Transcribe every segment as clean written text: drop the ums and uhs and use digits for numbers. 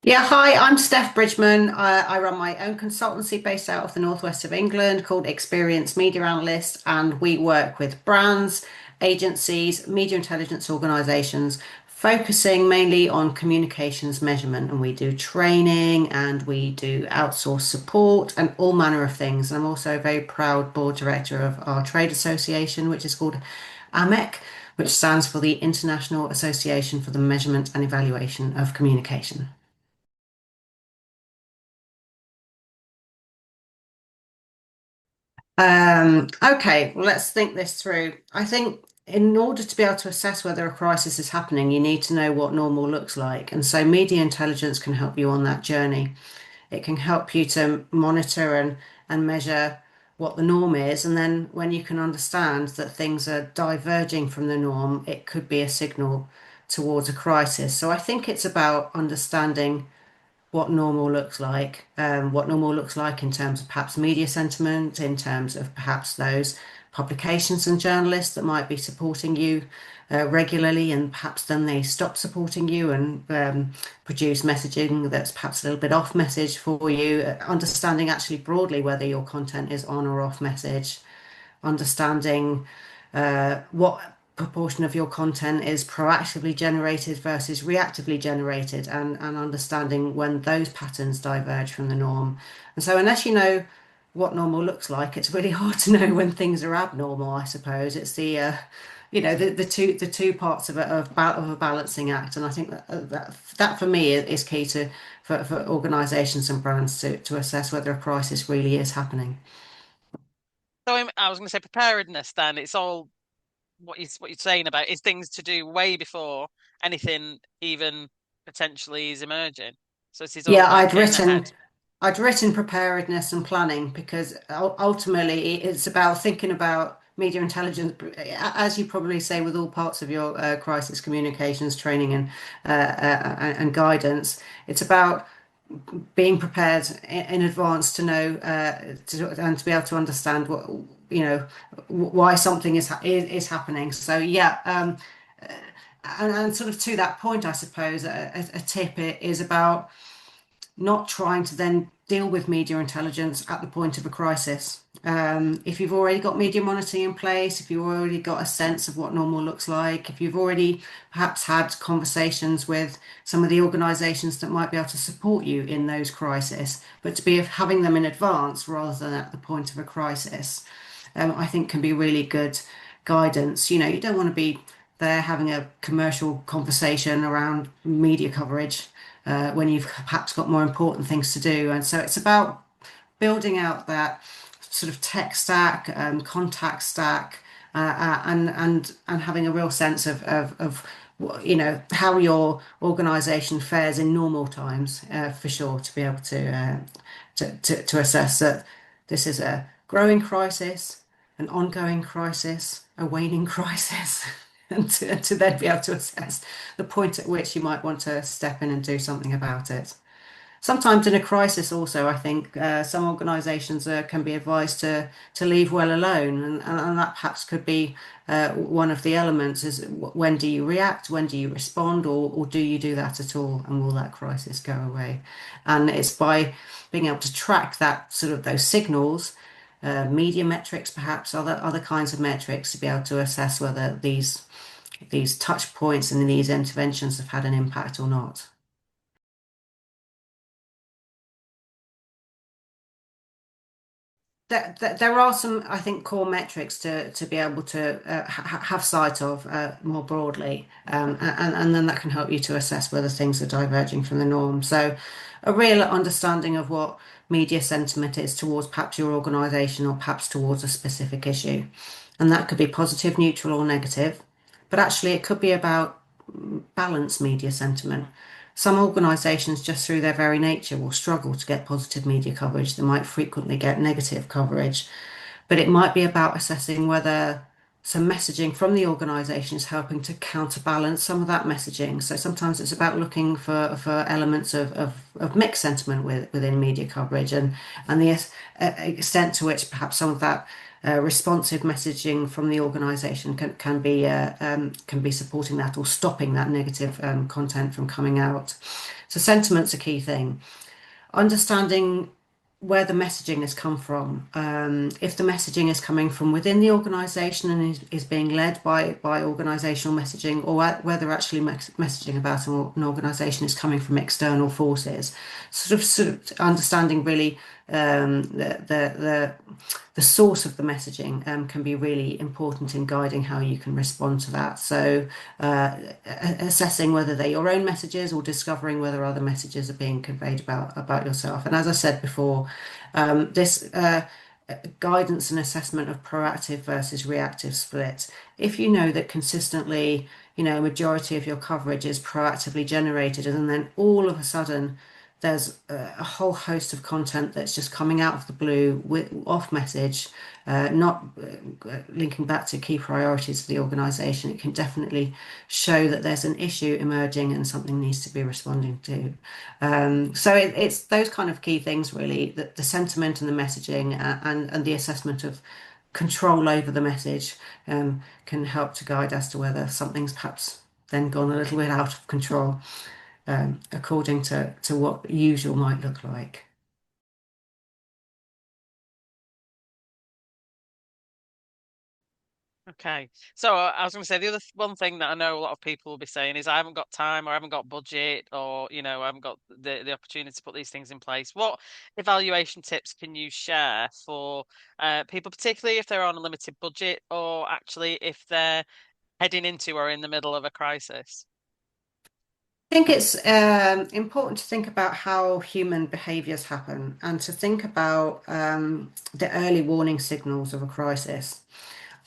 Yeah, hi, I'm Steph Bridgeman. I run my own consultancy based out of the northwest of England called Experienced Media Analysts, and we work with brands, agencies, media intelligence organizations, focusing mainly on communications measurement. And we do training and we do outsource support and all manner of things. And I'm also a very proud board director of our trade association, which is called AMEC, which stands for the International Association for the Measurement and Evaluation of Communication. Okay, well, let's think this through. I think in order to be able to assess whether a crisis is happening, you need to know what normal looks like. And so media intelligence can help you on that journey. It can help you to monitor and measure what the norm is. And then when you can understand that things are diverging from the norm, it could be a signal towards a crisis. So I think it's about understanding what normal looks like in terms of perhaps media sentiment, in terms of perhaps those publications and journalists that might be supporting you regularly, and perhaps then they stop supporting you and produce messaging that's perhaps a little bit off message for you. Understanding actually broadly whether your content is on or off message, understanding what proportion of your content is proactively generated versus reactively generated, and understanding when those patterns diverge from the norm. And so, unless you know what normal looks like, it's really hard to know when things are abnormal, I suppose. It's the two parts of a balancing act. And I think that for me is key for organizations and brands to assess whether a crisis really is happening. I was going to say preparedness. Then it's all what you're saying about is things to do way before anything even potentially is emerging. So this is all Yeah, about getting ahead. I'd written preparedness and planning because ultimately it's about thinking about media intelligence, as you probably say with all parts of your crisis communications training and guidance. It's about being prepared in advance to know and to be able to understand what why something is happening. So yeah, and sort of to that point, I suppose a tip is about not trying to then deal with media intelligence at the point of a crisis. If you've already got media monitoring in place, if you've already got a sense of what normal looks like, if you've already perhaps had conversations with some of the organisations that might be able to support you in those crises, but to be having them in advance rather than at the point of a crisis, I think can be really good guidance. You don't want to be there having a commercial conversation around media coverage when you've perhaps got more important things to do. And so it's about building out that sort of tech stack, contact stack, and having a real sense of how your organization fares in normal times, for sure, to be able to assess that this is a growing crisis, an ongoing crisis, a waning crisis, and to then be able to assess the point at which you might want to step in and do something about it. Sometimes in a crisis, also, I think some organisations can be advised to leave well alone, and that perhaps could be one of the elements. Is when do you react? When do you respond? Or do you do that at all? And will that crisis go away? And it's by being able to track that sort of those signals, media metrics, perhaps other kinds of metrics, to be able to assess whether these touch points and these interventions have had an impact or not. There are some, I think, core metrics to be able to have sight of more broadly, and then that can help you to assess whether things are diverging from the norm. So, a real understanding of what media sentiment is towards perhaps your organisation or perhaps towards a specific issue, and that could be positive, neutral, or negative. But actually, it could be about balanced media sentiment. Some organisations, just through their very nature, will struggle to get positive media coverage. They might frequently get negative coverage, but it might be about assessing whether some messaging from the organisation is helping to counterbalance some of that messaging. So sometimes it's about looking for elements of mixed sentiment within media coverage and the extent to which perhaps some of that responsive messaging from the organization can be supporting that or stopping that negative content from coming out. So sentiment's a key thing. Understanding where the messaging has come from. If the messaging is coming from within the organisation and is being led by organisational messaging, or whether actually messaging about an organisation is coming from external forces, sort of understanding really the source of the messaging can be really important in guiding how you can respond to that. So, assessing whether they're your own messages or discovering whether other messages are being conveyed about yourself. And as I said before, this guidance and assessment of proactive versus reactive split. If you know that consistently, a majority of your coverage is proactively generated, and then all of a sudden there's a whole host of content that's just coming out of the blue off message, not linking back to key priorities of the organization, it can definitely show that there's an issue emerging and something needs to be responding to. So it's those kind of key things really, that the sentiment and the messaging and the assessment of control over the message can help to guide as to whether something's perhaps then gone a little bit out of control, according to what usual might look like. Okay. So I was going to say the other one thing that I know a lot of people will be saying is I haven't got time or I haven't got budget or I haven't got the opportunity to put these things in place. What evaluation tips can you share for people, particularly if they're on a limited budget or actually if they're heading into or in the middle of a crisis? I think it's important to think about how human behaviors happen and to think about the early warning signals of a crisis.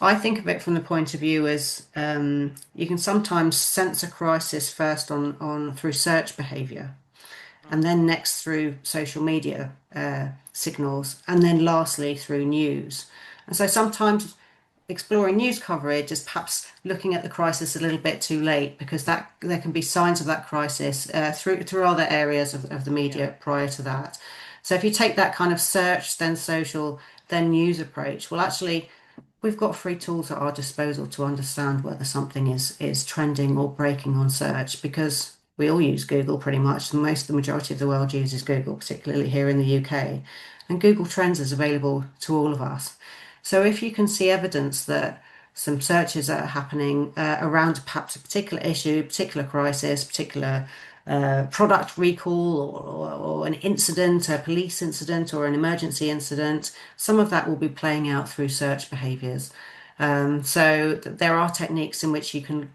I think of it from the point of view as you can sometimes sense a crisis first on through search behavior, and Mm, then next through social media signals, and then lastly through news. And so sometimes exploring news coverage is perhaps looking at the crisis a little bit too late, because that there can be signs of that crisis through other areas of the yeah. media prior to that. So if you take that kind of search, then social, then news approach, well, actually, we've got free tools at our disposal to understand whether something is trending or breaking on search, because we all use Google pretty much. The majority of the world uses Google, particularly here in the UK. And Google Trends is available to all of us. So if you can see evidence that some searches are happening around perhaps a particular issue, particular crisis, particular product recall, or an incident, a police incident, or an emergency incident, some of that will be playing out through search behaviors. There are techniques in which you can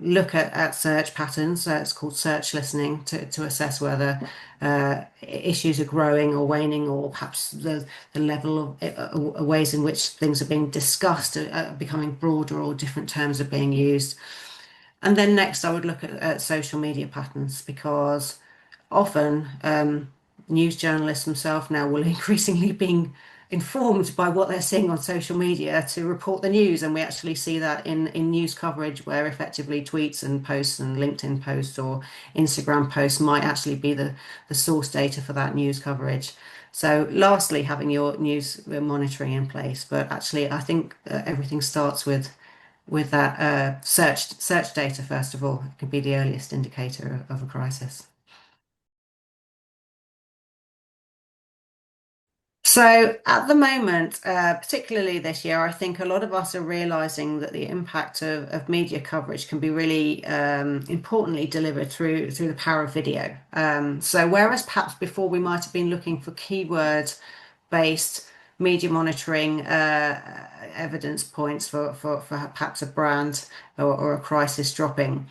look at search patterns. It's called search listening to assess whether issues are growing or waning, or perhaps the level of ways in which things are being discussed are becoming broader, or different terms are being used. And then next, I would look at social media patterns, because often news journalists themselves now will increasingly be informed by what they're seeing on social media to report the news. And we actually see that in news coverage, where effectively tweets and posts and LinkedIn posts or Instagram posts might actually be the source data for that news coverage. So lastly, having your news monitoring in place. But actually, I think everything starts with that search data first of all. It can be the earliest indicator of a crisis. So at the moment, particularly this year, I think a lot of us are realizing that the impact of media coverage can be really importantly delivered through the power of video. So whereas perhaps before we might have been looking for keyword-based media monitoring evidence points for perhaps a brand or a crisis dropping,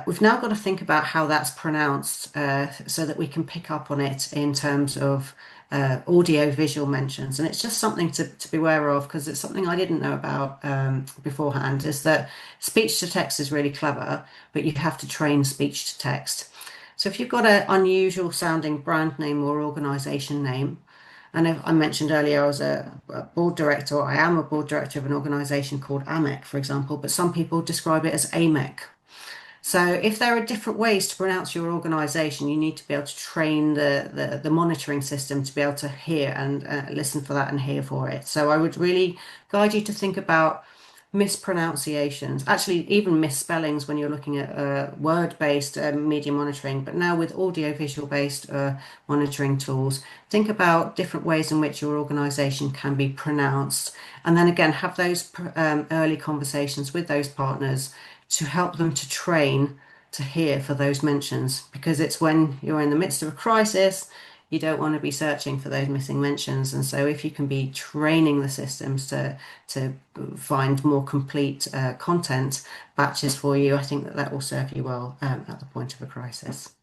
we've now got to think about how that's pronounced so that we can pick up on it in terms of audio visual mentions. And it's just something to be aware of, because it's something I didn't know about beforehand, is that speech to text is really clever, but you have to train speech to text. So if you've got an unusual sounding brand name or organization name, and I mentioned earlier I was a board director, or I am a board director of an organization called AMEC, for example, but some people describe it as AMEC. So if there are different ways to pronounce your organization, you need to be able to train the monitoring system to be able to hear and listen for that and hear for it. So I would really guide you to think about mispronunciations, actually even misspellings when you're looking at word-based media monitoring, but now with audio-visual based monitoring tools, think about different ways in which your organization can be pronounced. And then again, have those early conversations with those partners to help them to train to hear for those mentions, because it's when you're in the midst of a crisis, you don't want to be searching for those missing mentions. And so if you can be training the systems to find more complete content batches for you, I think that that will serve you well at the point of a crisis.